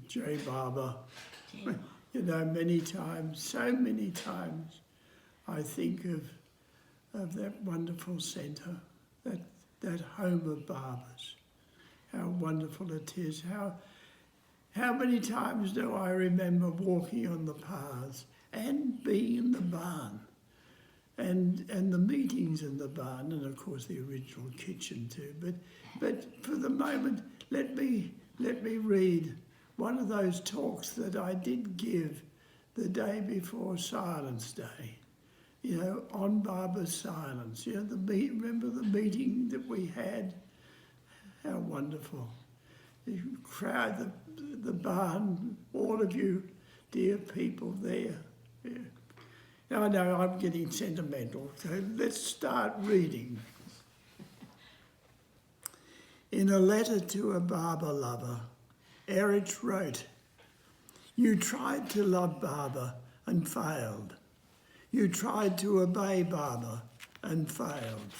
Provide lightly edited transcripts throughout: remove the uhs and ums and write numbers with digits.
Jay Barber. Yeah. You know, many times, so many times, I think of that wonderful centre, that home of Barbers. How wonderful it is. How many times do I remember walking on the paths and being in the barn, and the meetings in the barn, and of course the original kitchen too. But for the moment, let me read one of those talks that I did give the day before Silence Day. You know, on Barbara's silence. You know, remember the meeting that we had? How wonderful. The crowd, the barn, all of you dear people there. Yeah. Now, I know I'm getting sentimental, so let's start reading. In a letter to a Barber lover, Erich wrote, "You tried to love Barber and failed. You tried to obey Barber and failed.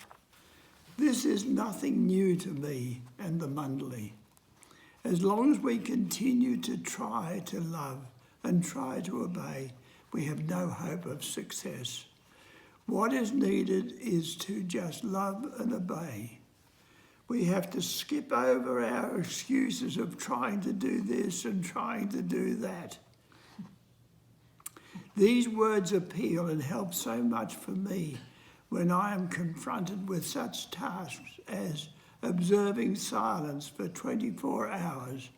This is nothing new to me and the Mundley. As long as we continue to try to love and try to obey, we have no hope of success. What is needed is to just love and obey. We have to skip over our excuses of trying to do this and trying to do that." These words appeal and help so much for me when I am confronted with such tasks as observing silence for 24 hours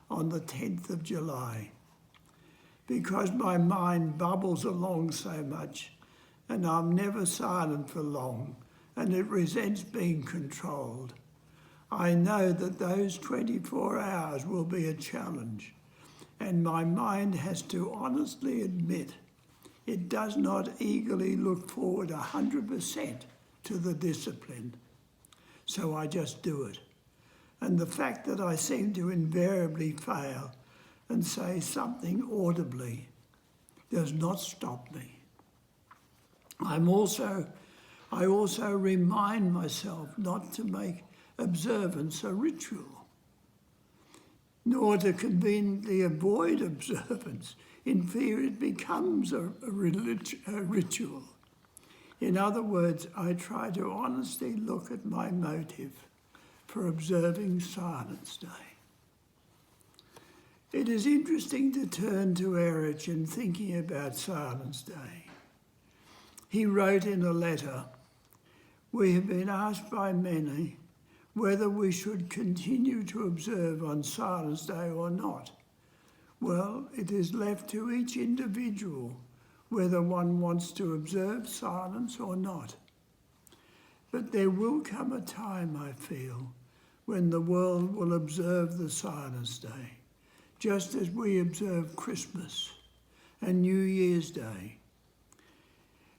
on the 10th of July. Because my mind bubbles along so much and I'm never silent for long and it resents being controlled, I know that those 24 hours will be a challenge, and my mind has to honestly admit it does not eagerly look forward 100% to the discipline. So I just do it. And the fact that I seem to invariably fail and say something audibly does not stop me. I also remind myself not to make observance a ritual, nor to conveniently avoid observance in fear it becomes a ritual. In other words, I try to honestly look at my motive for observing Silence Day. It is interesting to turn to Erich in thinking about Silence Day. He wrote in a letter, "We have been asked by many whether we should continue to observe on Silence Day or not. Well, it is left to each individual whether one wants to observe silence or not. But there will come a time, I feel, when the world will observe the Silence Day, just as we observe Christmas and New Year's Day.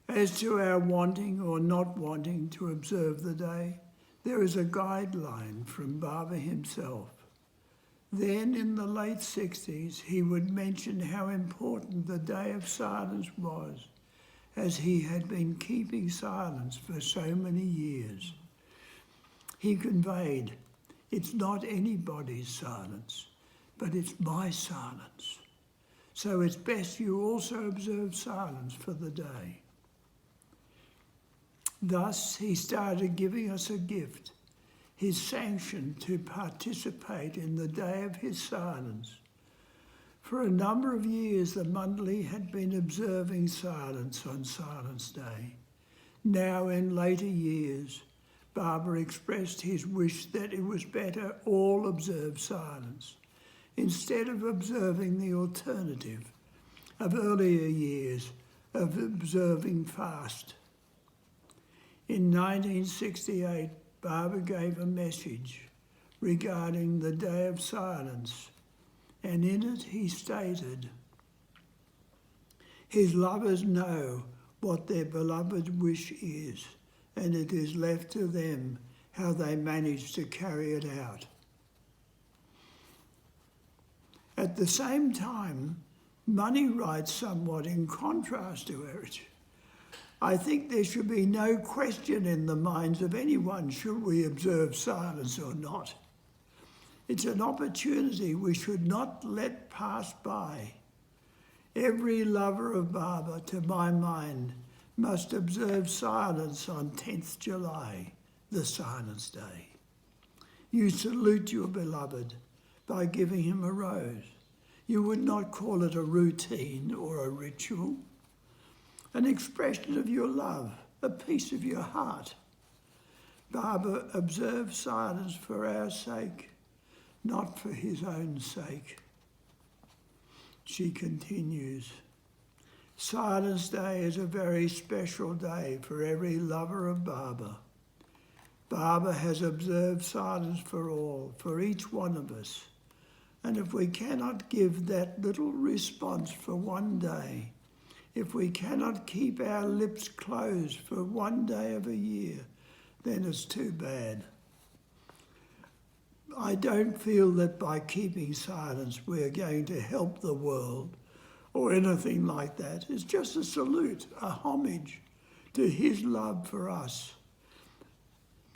As to our wanting or not wanting to observe the day, there is a guideline from Barber himself. Then in the late 60s, he would mention how important the Day of Silence was, as he had been keeping silence for so many years. He conveyed, "It's not anybody's silence, but it's my silence. So it's best you also observe silence for the day." Thus, he started giving us a gift, his sanction to participate in the day of his silence. For a number of years, the Mundley had been observing silence on Silence Day. Now, in later years, Barber expressed his wish that it was better all observe silence, instead of observing the alternative of earlier years of observing fast. In 1968, Barber gave a message regarding the Day of Silence, and in it he stated, "His lovers know what their beloved wish is, and it is left to them how they manage to carry it out." At the same time, Money writes somewhat in contrast to Erich. "I think there should be no question in the minds of anyone should we observe silence or not. It's an opportunity we should not let pass by. Every lover of Baba, to my mind, must observe silence on 10th July, the Silence Day. You salute your beloved by giving him a rose. You would not call it a routine or a ritual. An expression of your love, a piece of your heart. Baba observed silence for our sake, not for his own sake. She continues, Silence Day is a very special day for every lover of Baba. Baba has observed silence for all, for each one of us. And if we cannot give that little response for one day, if we cannot keep our lips closed for one day of a year, then it's too bad. I don't feel that by keeping silence we're going to help the world or anything like that. It's just a salute, a homage to his love for us,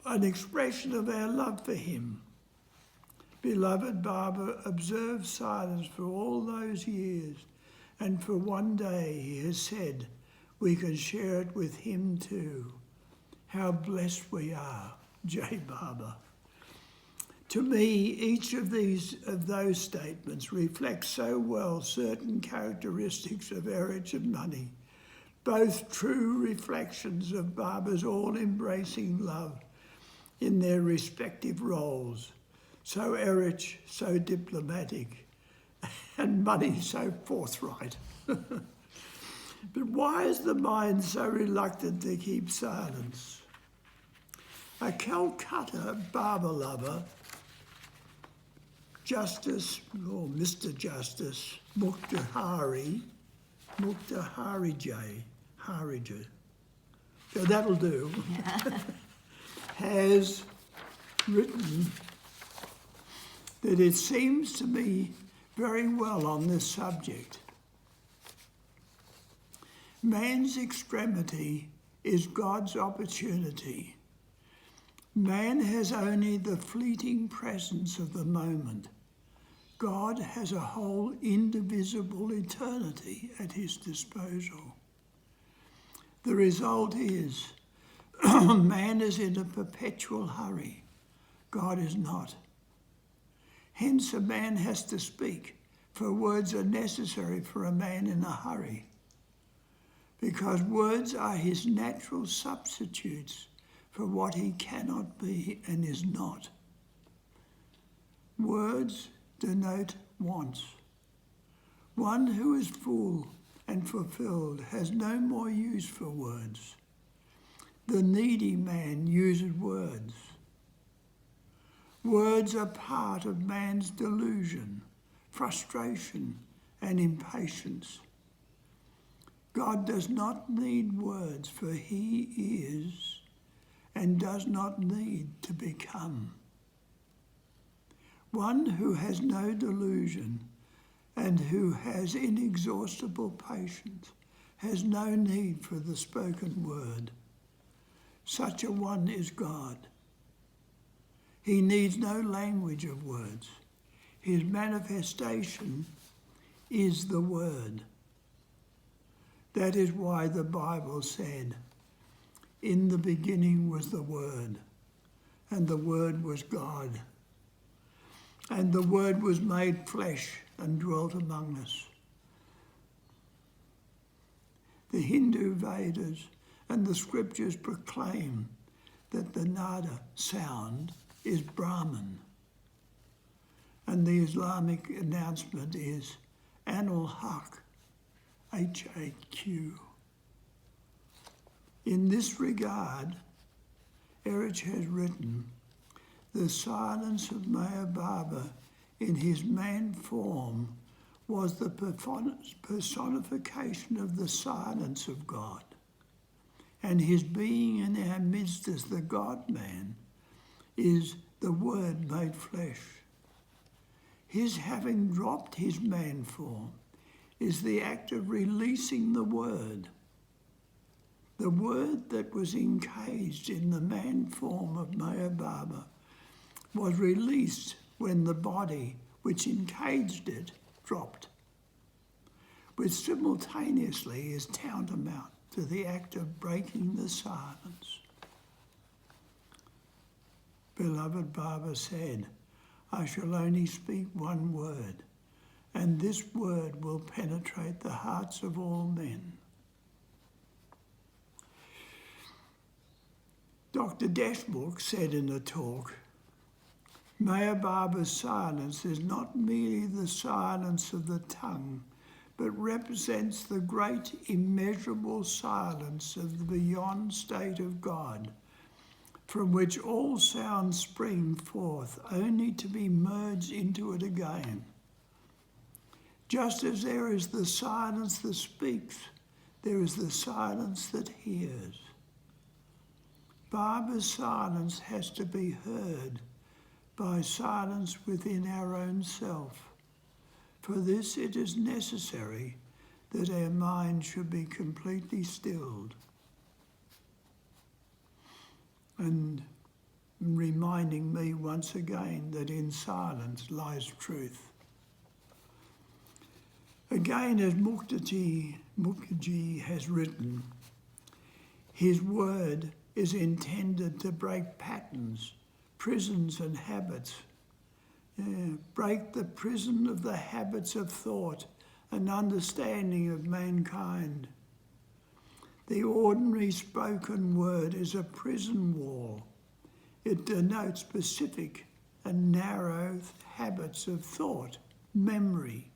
an expression of our love for him. Beloved Baba observed silence for all those years, and for one day he has said we can share it with him too. How blessed we are, Jai Baba. To me, each of those statements reflects so well certain characteristics of Erich and Mani, both true reflections of Baba's all-embracing love in their respective roles. So Erich, so diplomatic, and Mani so forthright. But why is the mind so reluctant to keep silence? A Calcutta Baba lover, Justice, or Mr. Justice, Muktahari Harijay, so that'll do, has written that it seems to me very well on this subject. Man's extremity is God's opportunity. Man has only the fleeting presence of the moment. God has a whole indivisible eternity at his disposal. The result is man is in a perpetual hurry. God is not. Hence a man has to speak, for words are necessary for a man in a hurry, because words are his natural substitutes for what he cannot be and is not. Words denote wants. One who is full and fulfilled has no more use for words. The needy man uses words. Words are part of man's delusion, frustration, and impatience. God does not need words, for he is and does not need to become. One who has no delusion and who has inexhaustible patience has no need for the spoken word. Such a one is God. He needs no language of words. His manifestation is the word. That is why the Bible said, "In the beginning was the Word, and the Word was God. And the Word was made flesh and dwelt among us." The Hindu Vedas and the scriptures proclaim that the nada sound is Brahman. And the Islamic announcement is Anul Haq, H-A-Q. In this regard, Erich has written, the silence of Meher Baba in his man form was the personification of the silence of God, and his being in our midst as the God-man is the Word made flesh. His having dropped his man form is the act of releasing the Word. The Word that was encaged in the man form of Meher Baba was released when the body which encaged it dropped, which simultaneously is tantamount to the act of breaking the silence. Beloved Baba said, "I shall only speak one word, and this word will penetrate the hearts of all men." Dr. Deshmukh said in a talk, Meher Baba's silence is not merely the silence of the tongue, but represents the great immeasurable silence of the beyond state of God, from which all sounds spring forth only to be merged into it again. Just as there is the silence that speaks, there is the silence that hears. Baba's silence has to be heard by silence within our own self. For this it is necessary that our mind should be completely stilled. And reminding me once again that in silence lies truth. Again, as Mukherjee has written, his word is intended to break patterns, prisons and habits. Break the prison of the habits of thought and understanding of mankind. The ordinary spoken word is a prison wall. It denotes specific and narrow habits of thought, memory,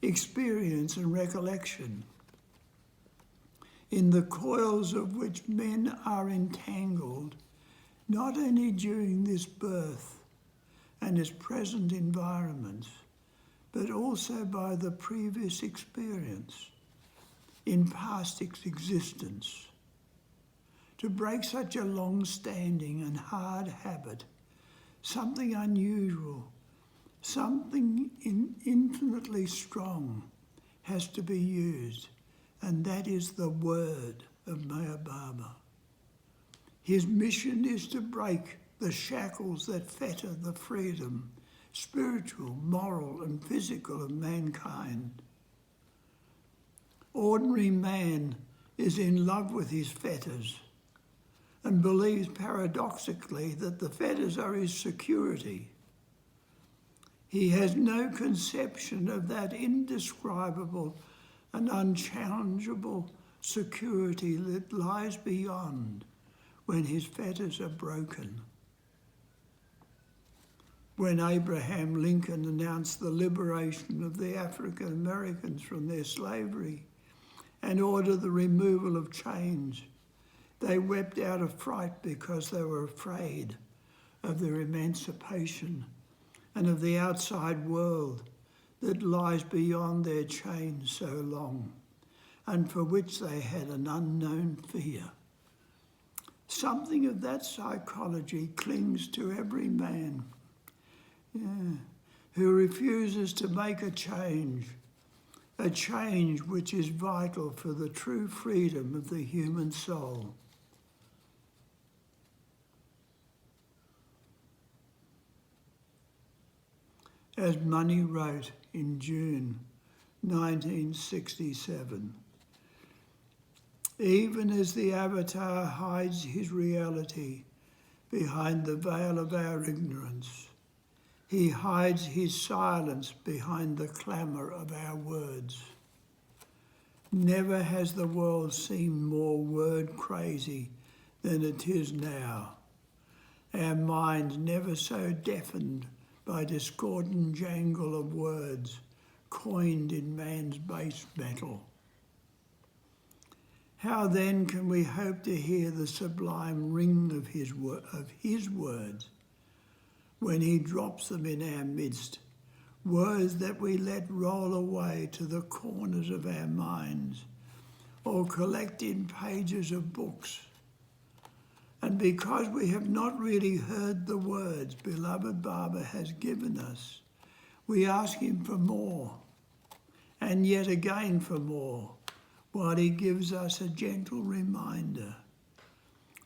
experience and recollection, in the coils of which men are entangled, not only during this birth and its present environments, but also by the previous experience in past existence. To break such a long-standing and hard habit, something unusual, something infinitely strong has to be used, and that is the word of Meher Baba. His mission is to break the shackles that fetter the freedom, spiritual, moral and physical of mankind. Ordinary man is in love with his fetters and believes paradoxically that the fetters are his security. He has no conception of that indescribable and unchallengeable security that lies beyond when his fetters are broken. When Abraham Lincoln announced the liberation of the African Americans from their slavery and ordered the removal of chains, they wept out of fright because they were afraid of their emancipation and of the outside world that lies beyond their chains so long, and for which they had an unknown fear. Something of that psychology clings to every man who refuses to make a change which is vital for the true freedom of the human soul. As Money wrote in June 1967, even as the avatar hides his reality behind the veil of our ignorance, he hides his silence behind the clamour of our words. Never has the world seemed more word crazy than it is now. Our minds never so deafened by discordant jangle of words coined in man's base metal. How then can we hope to hear the sublime ring of his words when he drops them in our midst, words that we let roll away to the corners of our minds or collect in pages of books? And because we have not really heard the words beloved Baba has given us, we ask him for more, and yet again for more, while he gives us a gentle reminder.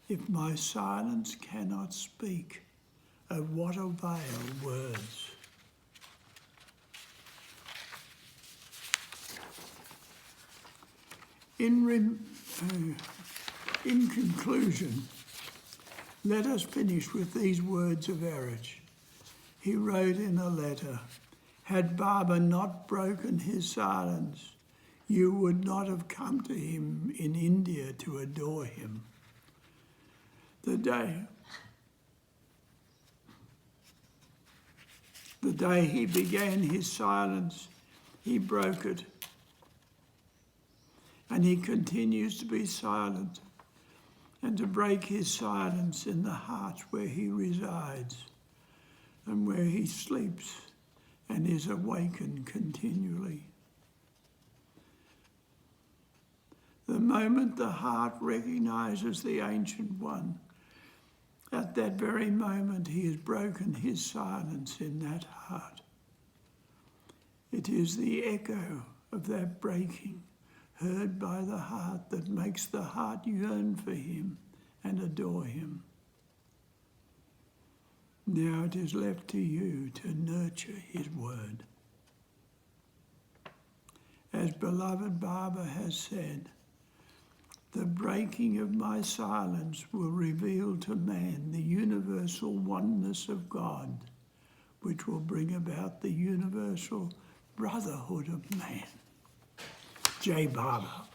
If my silence cannot speak, of what avail words. In conclusion, let us finish with these words of Erich. He wrote in a letter, "Had Baba not broken his silence, you would not have come to him in India to adore him. The day he began his silence, he broke it. And he continues to be silent and to break his silence in the heart where he resides and where he sleeps and is awakened continually. The moment the heart recognizes the Ancient One, at that very moment he has broken his silence in that heart. It is the echo of that breaking heard by the heart that makes the heart yearn for him and adore him. Now it is left to you to nurture his word. As beloved Baba has said, the breaking of my silence will reveal to man the universal oneness of God, which will bring about the universal brotherhood of man. Jai Baba.